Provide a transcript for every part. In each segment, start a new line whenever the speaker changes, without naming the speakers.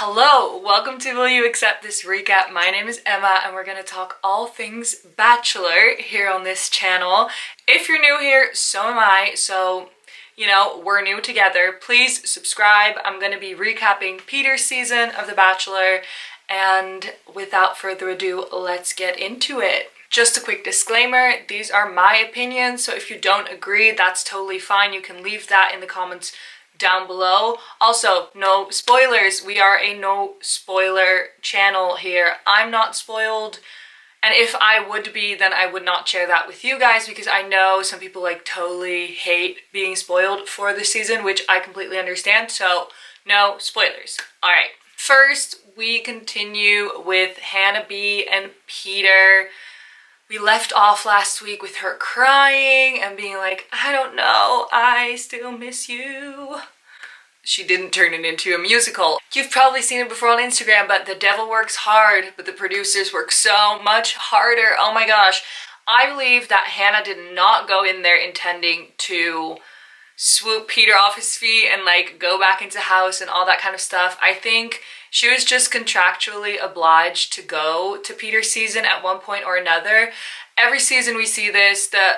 Hello, welcome to Will You Accept This Recap? My name is Emma and we're going to talk all things Bachelor here on this channel. If you're new here, so am I, so we're new together. Please subscribe. I'm going to be recapping Peter's season of The Bachelor, and without further ado, let's get into it. Just a quick disclaimer, these are my opinions, so if you don't agree, that's totally fine. You can leave that in the comments down below. Also, no spoilers. We are a no spoiler channel here. I'm not spoiled, and if I would be, then I would not share that with you guys, because I know some people totally hate being spoiled for this season, which I completely understand, so no spoilers. All right, first we continue with Hannah B and Peter. We left off last week with her crying and being like, I don't know, I still miss you. She didn't turn it into a musical. You've probably seen it before on Instagram, but the devil works hard, but the producers work so much harder. Oh my gosh. I believe that Hannah did not go in there intending to swoop Peter off his feet and go back into house and all that kind of stuff. I think she was just contractually obliged to go to Peter's season at one point or another. Every season we see this, the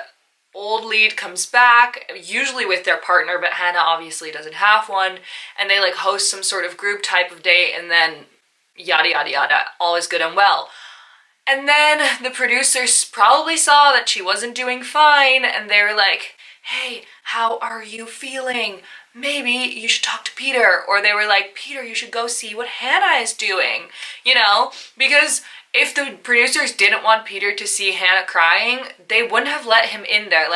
old lead comes back, usually with their partner, but Hannah obviously doesn't have one, and they host some sort of group type of date, and then yada yada yada, all is good and well. And then the producers probably saw that she wasn't doing fine, and they were like, hey, how are you feeling? Maybe you should talk to Peter. Or they were like, Peter, you should go see what Hannah is doing. Because if the producers didn't want Peter to see Hannah crying, they wouldn't have let him in there.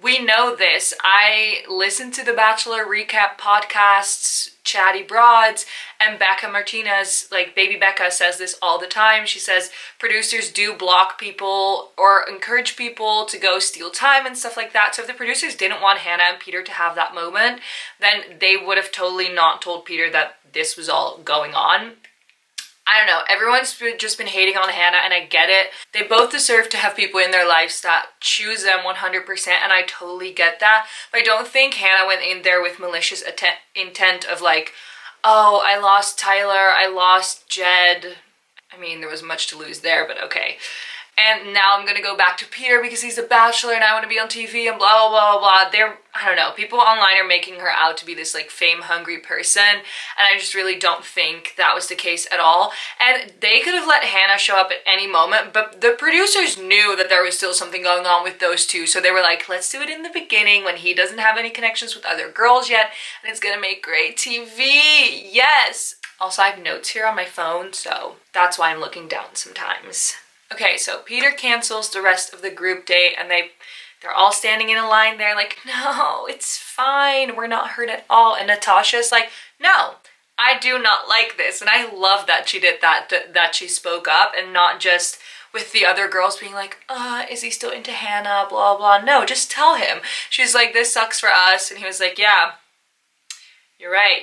We know this. I listen to the Bachelor recap podcasts, Chatty Broads, and Becca Martinez, Baby Becca, says this all the time. She says producers do block people or encourage people to go steal time and stuff like that. So if the producers didn't want Hannah and Peter to have that moment, then they would have totally not told Peter that this was all going on. I don't know, everyone's just been hating on Hannah, and I get it. They both deserve to have people in their lives that choose them 100%, and I totally get that. But I don't think Hannah went in there with malicious intent of oh, I lost Tyler, I lost Jed. I mean, there was much to lose there, but okay. And now I'm gonna go back to Peter because he's a bachelor and I want to be on TV and blah, blah, blah, blah. I don't know, people online are making her out to be this fame-hungry person, and I just really don't think that was the case at all. And they could have let Hannah show up at any moment, but the producers knew that there was still something going on with those two, so they were like, let's do it in the beginning when he doesn't have any connections with other girls yet, and it's gonna make great TV. Yes! Also, I have notes here on my phone, so that's why I'm looking down sometimes. Okay, so Peter cancels the rest of the group date, and they're all standing in a line there no, it's fine, we're not hurt at all. And Natasha's like, no, I do not like this. And I love that she did that she spoke up, and not just with the other girls being is he still into Hannah, blah, blah. No, just tell him. She's like, this sucks for us. And he was like, yeah, you're right.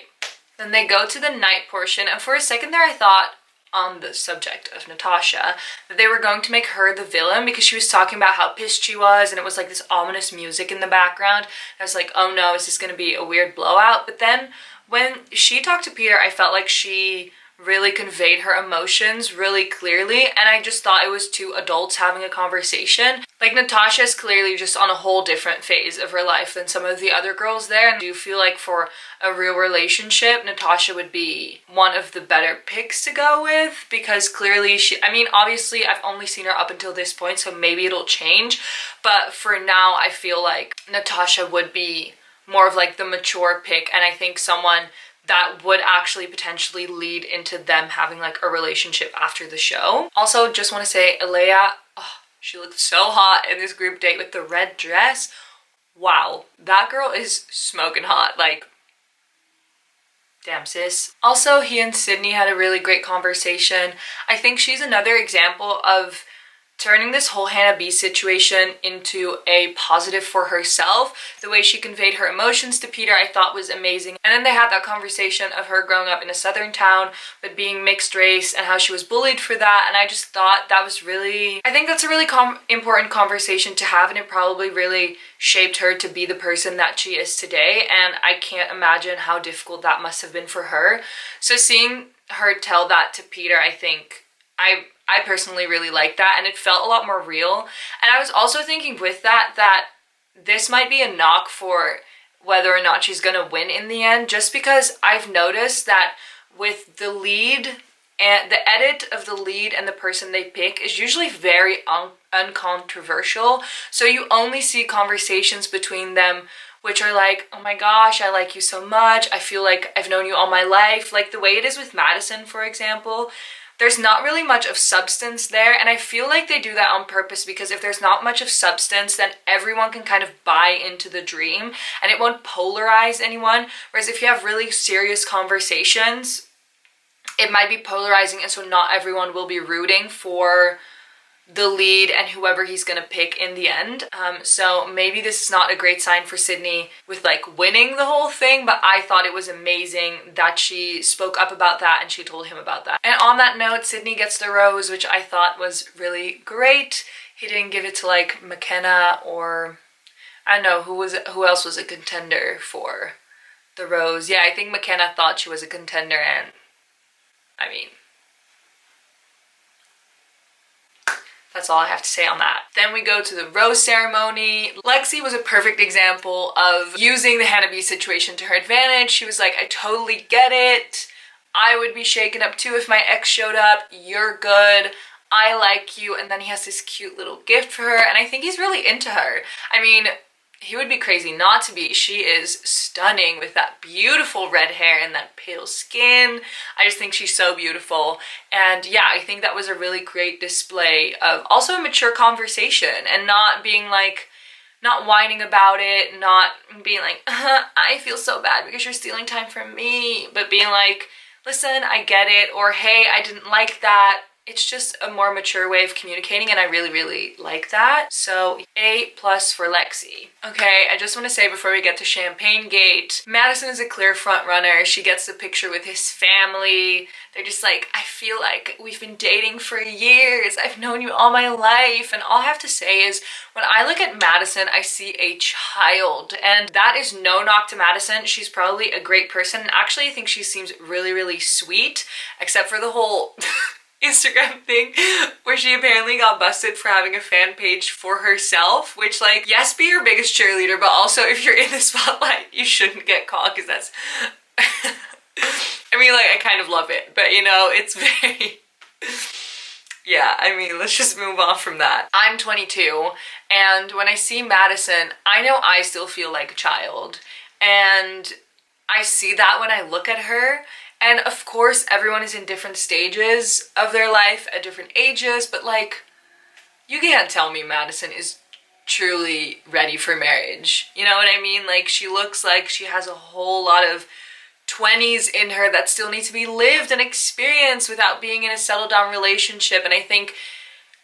Then they go to the night portion, and for a second there I thought, on the subject of Natasha, that they were going to make her the villain, because she was talking about how pissed she was, and it was this ominous music in the background. I was like, oh no, is this going to be a weird blowout? But then when she talked to Peter, I felt like she really conveyed her emotions really clearly, and I just thought it was two adults having a conversation. Natasha is clearly just on a whole different phase of her life than some of the other girls there, and I do feel for a real relationship, Natasha would be one of the better picks to go with, because clearly obviously I've only seen her up until this point, so maybe it'll change, but for now I feel like Natasha would be more of the mature pick, and I think someone that would actually potentially lead into them having a relationship after the show. Also, just want to say, Alea, she looked so hot in this group date with the red dress. Wow, that girl is smoking hot. Damn, sis. Also, he and Sydney had a really great conversation. I think she's another example of turning this whole Hannah B situation into a positive for herself. The way she conveyed her emotions to Peter, I thought was amazing. And then they had that conversation of her growing up in a southern town but being mixed race and how she was bullied for that, and I just thought that was really, I think that's a really important conversation to have, and it probably really shaped her to be the person that she is today, and I can't imagine how difficult that must have been for her. So seeing her tell that to Peter, I think I personally really like that, and it felt a lot more real. And I was also thinking with that this might be a knock for whether or not she's gonna win in the end, just because I've noticed that with the lead and the edit of the lead and the person they pick is usually very uncontroversial. So you only see conversations between them which are like, oh my gosh, I like you so much. I feel like I've known you all my life. Like the way it is with Madison, for example, there's not really much of substance there. And I feel like they do that on purpose, because if there's not much of substance, then everyone can kind of buy into the dream and it won't polarize anyone. Whereas if you have really serious conversations, it might be polarizing, and so not everyone will be rooting for the lead and whoever he's gonna pick in the end. So maybe this is not a great sign for Sydney with like winning the whole thing, but I thought it was amazing that she spoke up about that and she told him about that. And on that note, Sydney gets the rose, which I thought was really great. He didn't give it to like McKenna, or I don't know who else was a contender for the rose. Yeah, I think McKenna thought she was a contender, and I mean, that's all I have to say on that. Then we go to the rose ceremony. Lexi was a perfect example of using the Hannah B situation to her advantage. She was like, I totally get it. I would be shaken up too if my ex showed up. You're good. I like you. And then he has this cute little gift for her, and I think he's really into her. I mean, he would be crazy not to be. She is stunning with that beautiful red hair and that pale skin. I just think she's so beautiful. And yeah, I think that was a really great display of also a mature conversation, and not being like, not whining about it, not being like, I feel so bad because you're stealing time from me, but being like, listen, I get it, or hey, I didn't like that. It's just a more mature way of communicating, and I really, really like that. So A+ for Lexi. Okay, I just want to say before we get to Champagne Gate, Madison is a clear front runner. She gets the picture with his family. They're just like, I feel like we've been dating for years. I've known you all my life. And all I have to say is, when I look at Madison, I see a child. And that is no knock to Madison. She's probably a great person. And actually, I think she seems really, really sweet, except for the whole Instagram thing where she apparently got busted for having a fan page for herself, which, like, yes, be your biggest cheerleader, but also if you're in the spotlight, you shouldn't get caught, because that's I mean, like, I kind of love it, but you know, it's very yeah, I mean, let's just move on from that. I'm 22, and when I see Madison, I know I still feel like a child, and I see that when I look at her. And of course, everyone is in different stages of their life at different ages, but like, you can't tell me Madison is truly ready for marriage. You know what I mean? Like, she looks like she has a whole lot of 20s in her that still need to be lived and experienced without being in a settled down relationship. And I think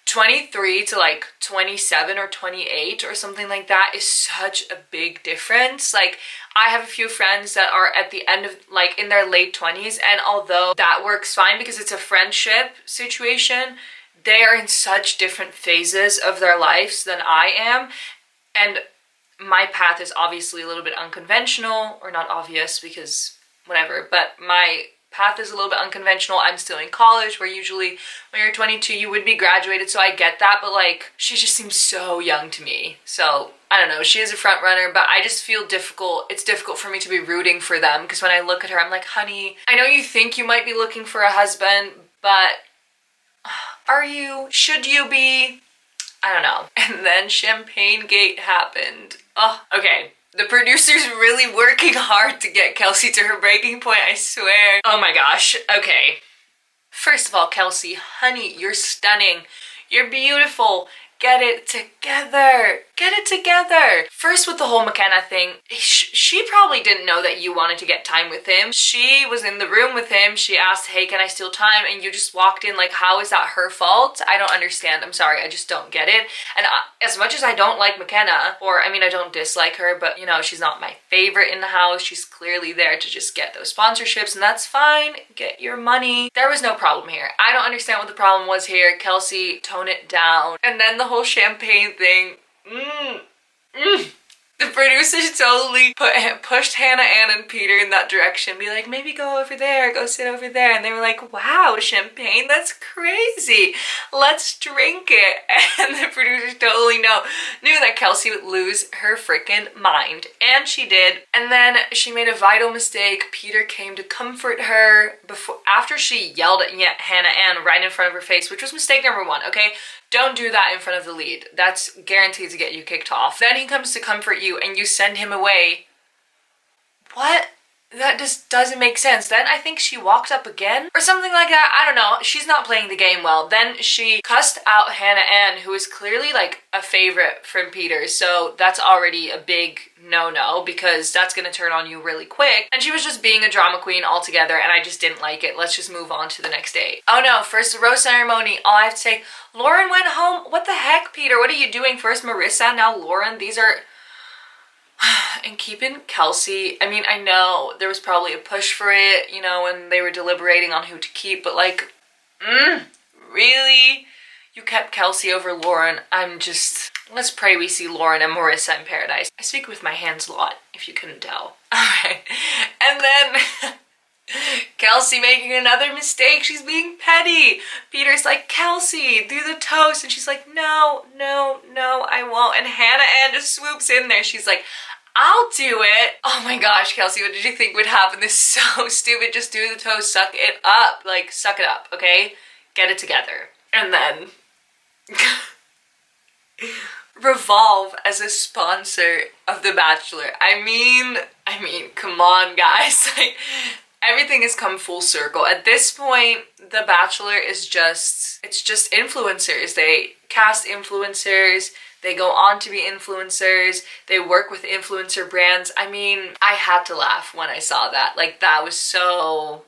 23 to like 27 or 28 or something like that is such a big difference. Like, I have a few friends that are at the end of, like, in their late 20s, and although that works fine because it's a friendship situation, they are in such different phases of their lives than I am. And my path is obviously a little bit unconventional, or not obvious because whatever, but my path is a little bit unconventional. I'm still in college, where usually when you're 22 you would be graduated, so I get that, but like, she just seems so young to me. So I don't know, she is a front runner, but I just feel it's difficult for me to be rooting for them, because when I look at her, I'm like, honey, I know you think you might be looking for a husband, but are you? Should you be? I don't know. And then Champagne Gate happened. Oh, okay. The producer's really working hard to get Kelsey to her breaking point, I swear. Oh my gosh, okay. First of all, Kelsey, honey, you're stunning. You're beautiful. Get it together. Get it together. First, with the whole McKenna thing, she probably didn't know that you wanted to get time with him. She was in the room with him. She asked, hey, can I steal time? And you just walked in. Like, how is that her fault? I don't understand. I'm sorry. I just don't get it. And as much as I don't like McKenna, or I mean, I don't dislike her, but you know, she's not my favorite in the house. She's clearly there to just get those sponsorships, and that's fine. Get your money. There was no problem here. I don't understand what the problem was here. Kelsey, tone it down. And then the whole champagne thing. The producers totally pushed Hannah Ann and Peter in that direction. Be like, maybe go over there, go sit over there. And they were like, wow, champagne, that's crazy. Let's drink it. And the producers totally knew that Kelsey would lose her freaking mind. And she did. And then she made a vital mistake. Peter came to comfort her after she yelled at Hannah Ann right in front of her face, which was mistake number one, okay? Don't do that in front of the lead. That's guaranteed to get you kicked off. Then he comes to comfort you and you send him away. What? That just doesn't make sense. Then I think she walked up again or something like that. I don't know. She's not playing the game well. Then she cussed out Hannah Ann, who is clearly like a favorite from Peter. So that's already a big no-no because that's going to turn on you really quick. And she was just being a drama queen altogether and I just didn't like it. Let's just move on to the next date. Oh no, first the rose ceremony. All I have to say, Lauren went home. What the heck, Peter? What are you doing? First Marissa, now Lauren. These are... And keeping Kelsey, I mean, I know there was probably a push for it, you know, when they were deliberating on who to keep, but like, really? You kept Kelsey over Lauren? Let's pray we see Lauren and Marissa in paradise. I speak with my hands a lot, if you couldn't tell. Alright, and then... Kelsey making another mistake. She's being petty. Peter's like, Kelsey, do the toast. And she's like, no, I won't. And Hannah Ann just swoops in there. She's like, I'll do it. Oh my gosh, Kelsey, what did you think would happen? This is so stupid. Just do the toast. Suck it up. Like, suck it up, okay? Get it together. And then... Revolve as a sponsor of The Bachelor. I mean, come on, guys. Like... Everything has come full circle. At this point, The Bachelor is it's just influencers. They cast influencers, they go on to be influencers, they work with influencer brands. I mean, I had to laugh when I saw that. Like, that was so...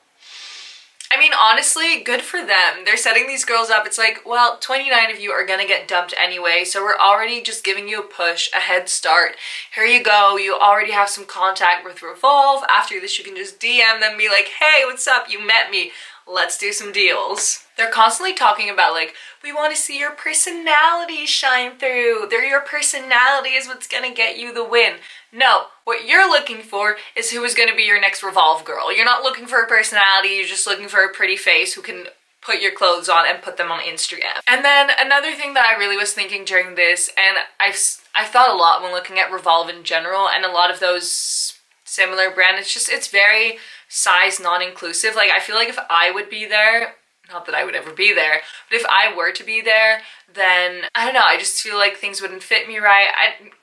I mean, honestly, good for them. They're setting these girls up. It's like, well, 29 of you are gonna get dumped anyway, so we're already just giving you a push, a head start. Here you go. You already have some contact with Revolve. After this, you can just DM them, be like, hey, what's up? You met me. Let's do some deals. They're constantly talking about like, we want to see your personality shine through. Your personality is what's gonna get you the win. No, what you're looking for is who is going to be your next Revolve girl. You're not looking for a personality, you're just looking for a pretty face who can put your clothes on and put them on Instagram. And then another thing that I really was thinking during this, and I thought a lot when looking at Revolve in general, and a lot of those similar brands, it's very size non-inclusive. Like, I feel like if I would be there, not that I would ever be there, but if I were to be there, then, I don't know, I just feel like things wouldn't fit me right.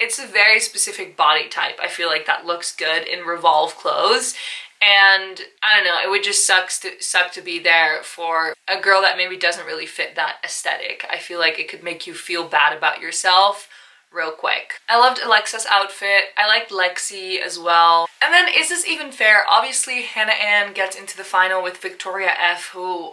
It's a very specific body type. I feel like that looks good in Revolve clothes. And, I don't know, it would just suck to be there for a girl that maybe doesn't really fit that aesthetic. I feel like it could make you feel bad about yourself real quick. I loved Alexa's outfit. I liked Lexi as well. And then, is this even fair? Obviously, Hannah Ann gets into the final with Victoria F, who...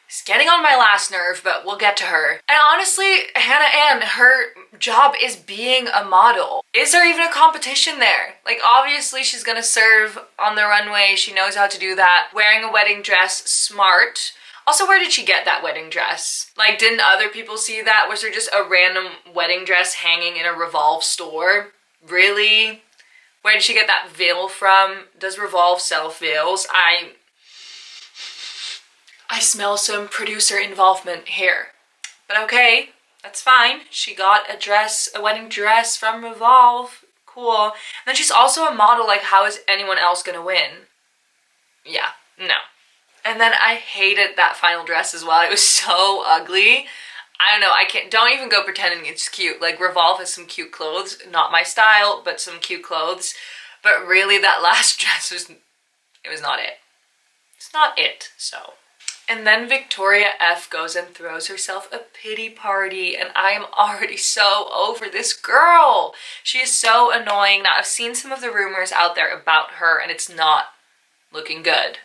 It's getting on my last nerve, but we'll get to her. And honestly, Hannah Ann, her job is being a model. Is there even a competition there? Like, obviously she's gonna serve on the runway. She knows how to do that. Wearing a wedding dress, smart. Also, where did she get that wedding dress? Like, didn't other people see that? Was there just a random wedding dress hanging in a Revolve store? Really? Where did she get that veil from? Does Revolve sell veils? I smell some producer involvement here. But okay, that's fine. She got a wedding dress from Revolve. Cool. And then she's also a model. Like, how is anyone else gonna win? Yeah, no. And then I hated that final dress as well. It was so ugly. I don't know, don't even go pretending it's cute. Like, Revolve has some cute clothes. Not my style, but some cute clothes. But really, that last dress it was not it. It's not it, so... And then Victoria F goes and throws herself a pity party, and I am already so over this girl. She is so annoying. Now, I've seen some of the rumors out there about her, and it's not looking good.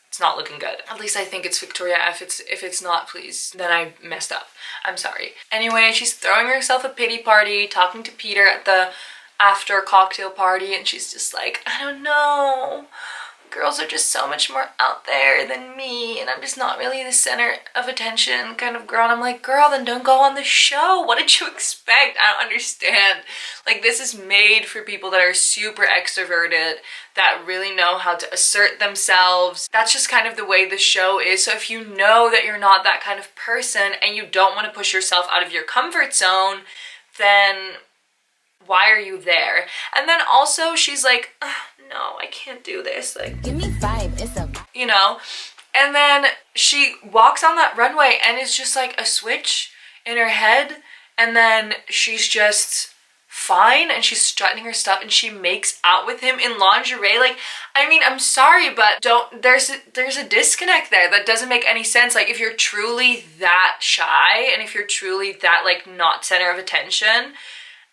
It's not looking good. At least I think it's Victoria F. If it's not, please, then I messed up. I'm sorry. Anyway, she's throwing herself a pity party, talking to Peter at the after cocktail party, and she's just like, I don't know. girls are just so much more out there than me, and I'm just not really the center of attention kind of girl. And I'm like, girl, then don't go on the show. What did you expect? I don't understand. Like, this is made for people that are super extroverted, that really know how to assert themselves. That's just kind of the way the show is. So if you know that you're not that kind of person and you don't want to push yourself out of your comfort zone, then why are you there? And then also she's like, no, I can't do this. Like, give me 5. It's a, you know? And then she walks on that runway and it's just like a switch in her head. And then she's just fine and she's strutting her stuff and she makes out with him in lingerie. Like, I mean, I'm sorry, but there's a disconnect there that doesn't make any sense. Like, if you're truly that shy and if you're truly that, like, not center of attention,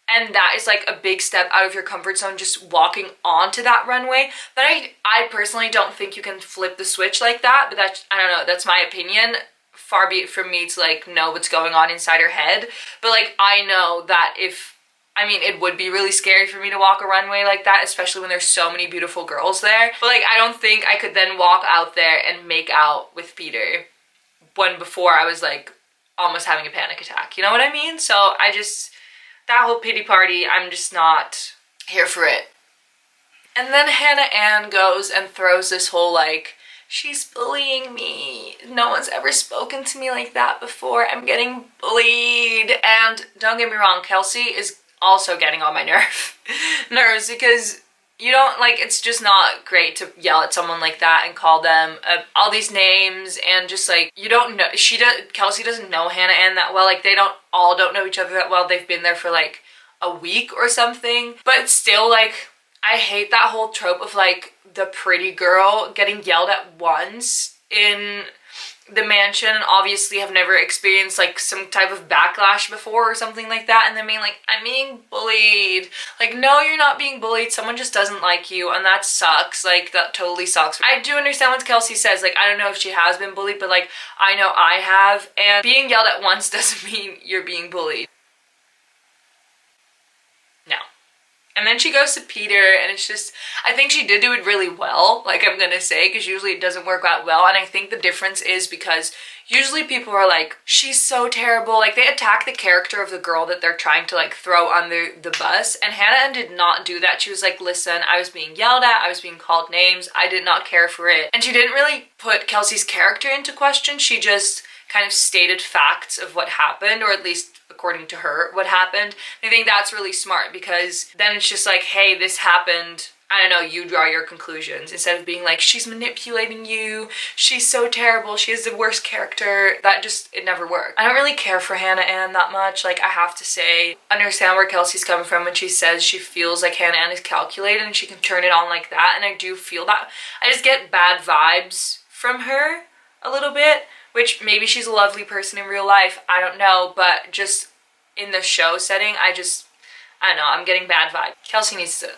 and that is like a big step out of your comfort zone, just walking onto that runway, then I personally don't think you can flip the switch like that. But that's, I don't know, that's my opinion. Far be it from me to like know what's going on inside her head. But like, I know that it would be really scary for me to walk a runway like that, especially when there's so many beautiful girls there. But like, I don't think I could then walk out there and make out with Peter when before I was like almost having a panic attack. You know what I mean? So that whole pity party, I'm just not here for it. And then Hannah Ann goes and throws this whole like, she's bullying me. No one's ever spoken to me like that before. I'm getting bullied. And don't get me wrong, Kelsey is also getting on my nerves because you don't, like, it's just not great to yell at someone like that and call them all these names and just like, you don't know, Kelsey doesn't know Hannah Ann that well. Like, they don't know each other that well. They've been there for like a week or something, but still, like, I hate that whole trope of like the pretty girl getting yelled at once in the mansion and obviously have never experienced like some type of backlash before or something like that, and then being like, I'm being bullied. Like, no, you're not being bullied. Someone just doesn't like you, and that sucks. Like, that totally sucks. I do understand what Kelsey says. Like, I don't know if she has been bullied, but like, I know I have, and being yelled at once doesn't mean you're being bullied. No. And then she goes to Peter, and it's just, I think she did do it really well, like I'm gonna say, because usually it doesn't work out well. And I think the difference is because usually people are like, she's so terrible. Like, they attack the character of the girl that they're trying to like throw on the bus. And Hannah Ann did not do that. She was like, listen, I was being yelled at. I was being called names. I did not care for it. And she didn't really put Kelsey's character into question. She just kind of stated facts of what happened, or at least according to her, what happened. I think that's really smart, because then it's just like, hey, this happened. I don't know, you draw your conclusions instead of being like, she's manipulating you, she's so terrible, she has the worst character. That just, it never worked. I don't really care for Hannah Ann that much, like, I have to say. Understand where Kelsey's coming from when she says she feels like Hannah Ann is calculated and she can turn it on like that, and I do feel that. I just get bad vibes from her a little bit, which maybe she's a lovely person in real life, I don't know, but just in the show setting, I don't know, I'm getting bad vibes. Kelsey needs to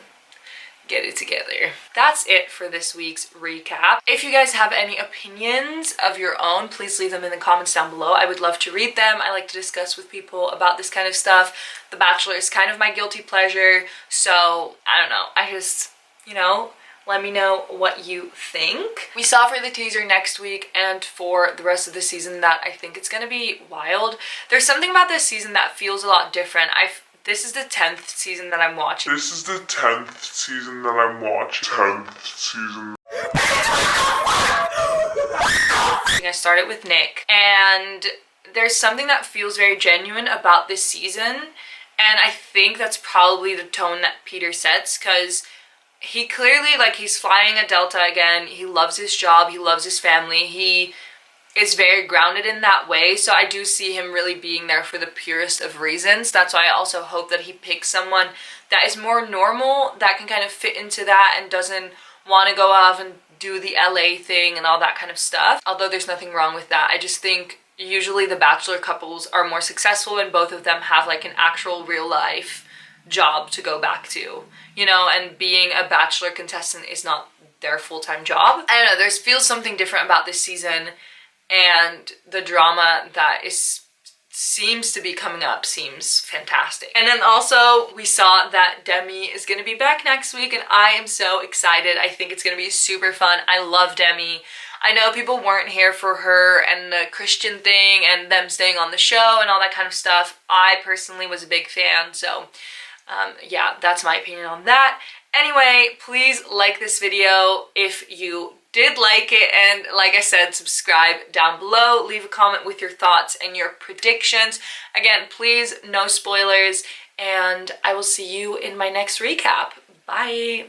get it together. That's it for this week's recap. If you guys have any opinions of your own, please leave them in the comments down below. I would love to read them. I like to discuss with people about this kind of stuff. The Bachelor is kind of my guilty pleasure, so I don't know. I just, you know, let me know what you think. We saw for the teaser next week and for the rest of the season that I think it's gonna be wild. There's something about this season that feels a lot different. This is the 10th season that I'm watching. I started with Nick, and there's something that feels very genuine about this season, and I think that's probably the tone that Peter sets, because he clearly, like, he's flying a Delta again. He loves his job. He loves his family. He is very grounded in that way. So I do see him really being there for the purest of reasons. That's why I also hope that he picks someone that is more normal, that can kind of fit into that and doesn't want to go off and do the LA thing and all that kind of stuff. Although there's nothing wrong with that. I just think usually the Bachelor couples are more successful when both of them have like an actual real life job to go back to, you know, and being a Bachelor contestant is not their full-time job. I don't know, feels something different about this season and the drama that is seems to be coming up seems fantastic. And then also we saw that Demi is going to be back next week, and I am so excited. I think it's going to be super fun. I love Demi. I know people weren't here for her and the Christian thing and them staying on the show and all that kind of stuff. I personally was a big fan, so yeah, that's my opinion on that. Anyway, please like this video if you did like it, and like I said, subscribe down below, leave a comment with your thoughts and your predictions. Again, please, no spoilers, and I will see you in my next recap. Bye!